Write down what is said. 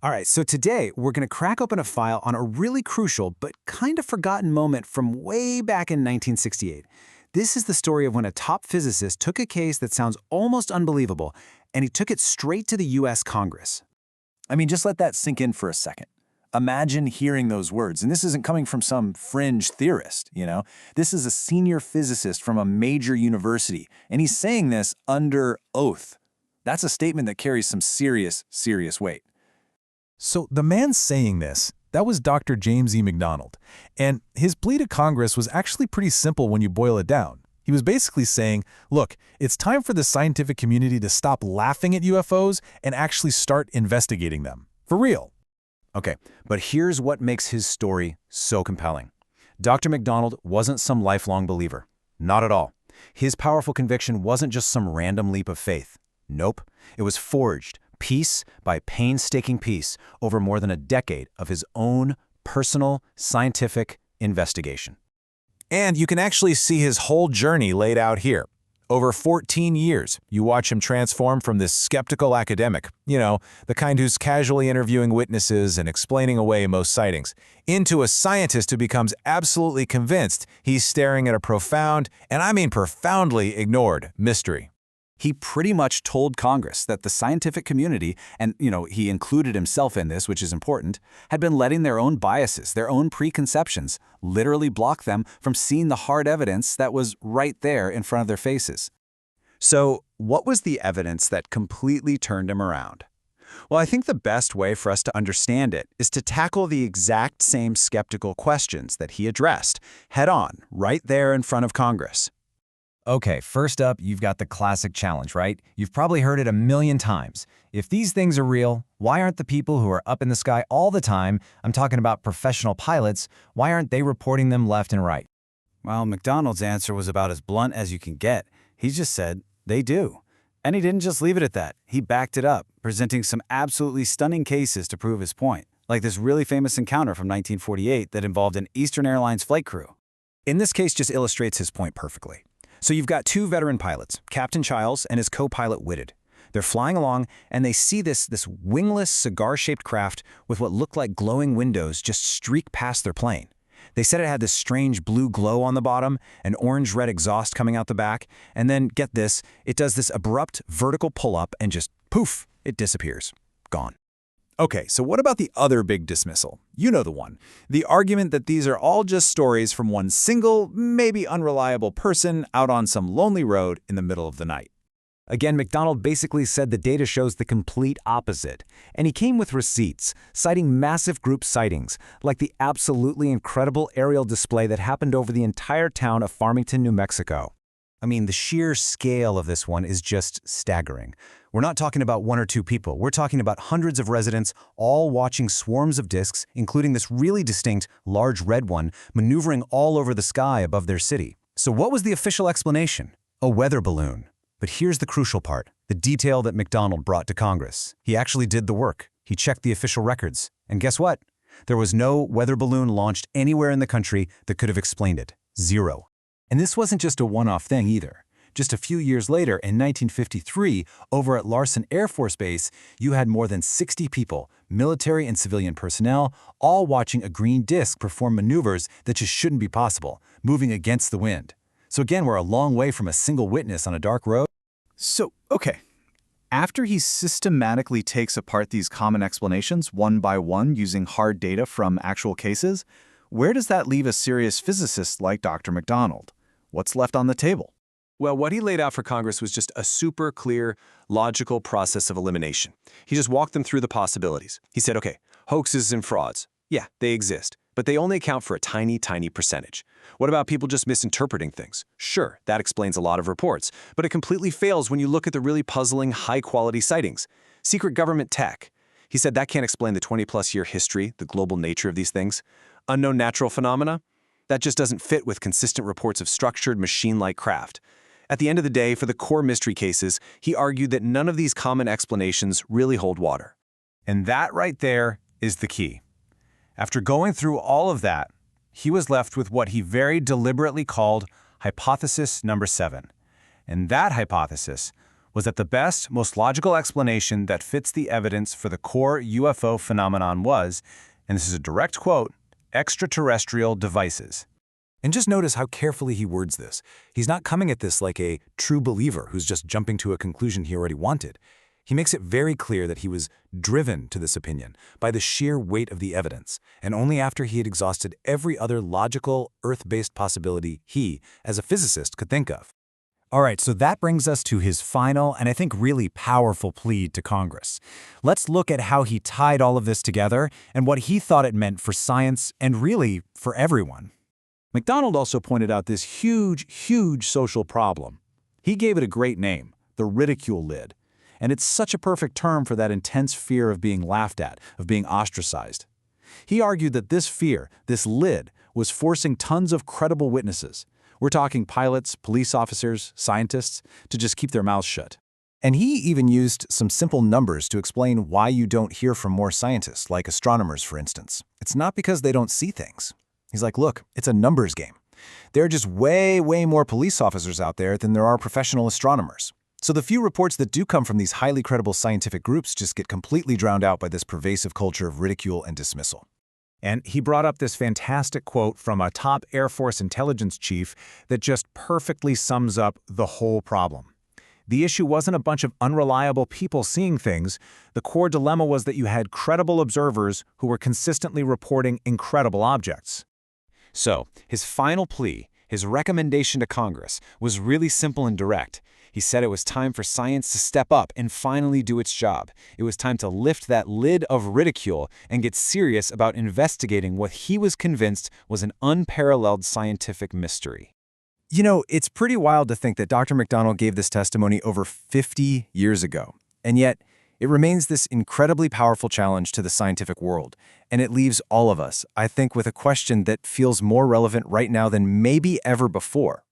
All right, so today we're going to crack open a file on a really crucial but kind of forgotten moment from way back in 1968. This is the story of when a top physicist took a case that sounds almost unbelievable, and he took it straight to the U.S. Congress. I mean, just let that sink in for a second. Imagine hearing those words, and this isn't coming from some fringe theorist, you know? This is a senior physicist from a major university, and he's saying this under oath. That's a statement that carries some serious weight. So the man saying this, that was Dr. James E. McDonald, and his plea to Congress was actually pretty simple when you boil it down. He was basically saying, look, it's time for the scientific community to stop laughing at UFOs and actually start investigating them. For real. Okay, but here's what makes his story so compelling. Dr. McDonald wasn't some lifelong believer. Not at all. His powerful conviction wasn't just some random leap of faith. Nope. It was forged, piece by painstaking piece, over more than a decade of his own personal scientific investigation. And you can actually see his whole journey laid out here. Over 14 years, you watch him transform from this skeptical academic, you know, the kind who's casually interviewing witnesses and explaining away most sightings, into a scientist who becomes absolutely convinced he's staring at a profound, and I mean profoundly ignored, mystery. He pretty much told Congress that the scientific community, and he included himself in this, which is important, had been letting their own biases, their own preconceptions, literally block them from seeing the hard evidence that was right there in front of their faces. So, what was the evidence that completely turned him around? Well, I think the best way for us to understand it is to tackle the exact same skeptical questions that he addressed, head-on, right there in front of Congress. Okay, first up, you've got the classic challenge, right? You've probably heard it a million times. If these things are real, why aren't the people who are up in the sky all the time, I'm talking about professional pilots, why aren't they reporting them left and right? Well, McDonald's answer was about as blunt as you can get. He just said, they do. And he didn't just leave it at that. He backed it up, presenting some absolutely stunning cases to prove his point, like this really famous encounter from 1948 that involved an Eastern Airlines flight crew. In this case just illustrates his point perfectly. So you've got two veteran pilots, Captain Childs and his co-pilot Whitted. They're flying along, and they see this wingless, cigar-shaped craft with what looked like glowing windows just streak past their plane. They said it had this strange blue glow on the bottom, an orange-red exhaust coming out the back, and then, get this, it does this abrupt vertical pull-up and just, poof, it disappears. Gone. Okay, so what about the other big dismissal? You know the one. The argument that these are all just stories from one single, maybe unreliable person out on some lonely road in the middle of the night. Again, McDonald basically said the data shows the complete opposite, and he came with receipts, citing massive group sightings, like the absolutely incredible aerial display that happened over the entire town of Farmington, New Mexico. I mean, the sheer scale of this one is just staggering. We're not talking about one or two people. We're talking about hundreds of residents all watching swarms of disks, including this really distinct, large red one, maneuvering all over the sky above their city. So what was the official explanation? A weather balloon. But here's the crucial part, the detail that McDonald brought to Congress. He actually did the work. He checked the official records. And guess what? There was no weather balloon launched anywhere in the country that could have explained it. Zero. And this wasn't just a one-off thing either. Just a few years later, in 1953, over at Larson Air Force Base, you had more than 60 people, military and civilian personnel, all watching a green disk perform maneuvers that just shouldn't be possible, moving against the wind. So again, we're a long way from a single witness on a dark road. So, okay. After he systematically takes apart these common explanations one by one using hard data from actual cases, where does that leave a serious physicist like Dr. McDonald? What's left on the table? Well, what he laid out for Congress was just a super clear, logical process of elimination. He just walked them through the possibilities. He said, okay, hoaxes and frauds. Yeah, they exist, but they only account for a tiny percentage. What about people just misinterpreting things? Sure, that explains a lot of reports, but it completely fails when you look at the really puzzling, high-quality sightings. Secret government tech. He said that can't explain the 20-plus year history, the global nature of these things. Unknown natural phenomena? That just doesn't fit with consistent reports of structured, machine-like craft. At the end of the day, for the core mystery cases, he argued that none of these common explanations really hold water. And that right there is the key. After going through all of that, he was left with what he very deliberately called hypothesis number 7. And that hypothesis was that the best, most logical explanation that fits the evidence for the core UFO phenomenon was, and this is a direct quote, extraterrestrial devices. And just notice how carefully he words this. He's not coming at this like a true believer who's just jumping to a conclusion he already wanted. He makes it very clear that he was driven to this opinion by the sheer weight of the evidence, and only after he had exhausted every other logical, Earth-based possibility he, as a physicist, could think of. All right, so that brings us to his final and I think really powerful plea to Congress. Let's look at how he tied all of this together and what he thought it meant for science and really for everyone. McDonald also pointed out this huge social problem. He gave it a great name, the ridicule lid. And it's such a perfect term for that intense fear of being laughed at, of being ostracized. He argued that this fear, this lid, was forcing tons of credible witnesses. We're talking pilots, police officers, scientists, to just keep their mouths shut. And he even used some simple numbers to explain why you don't hear from more scientists, like astronomers, for instance. It's not because they don't see things. He's like, look, it's a numbers game. There are just way more police officers out there than there are professional astronomers. So the few reports that do come from these highly credible scientific groups just get completely drowned out by this pervasive culture of ridicule and dismissal. And he brought up this fantastic quote from a top Air Force intelligence chief that just perfectly sums up the whole problem. The issue wasn't a bunch of unreliable people seeing things. The core dilemma was that you had credible observers who were consistently reporting incredible objects. So, his final plea, his recommendation to Congress, was really simple and direct. He said it was time for science to step up and finally do its job. It was time to lift that lid of ridicule and get serious about investigating what he was convinced was an unparalleled scientific mystery. You know, it's pretty wild to think that Dr. McDonald gave this testimony over 50 years ago, and yet it remains this incredibly powerful challenge to the scientific world, and it leaves all of us, I think, with a question that feels more relevant right now than maybe ever before.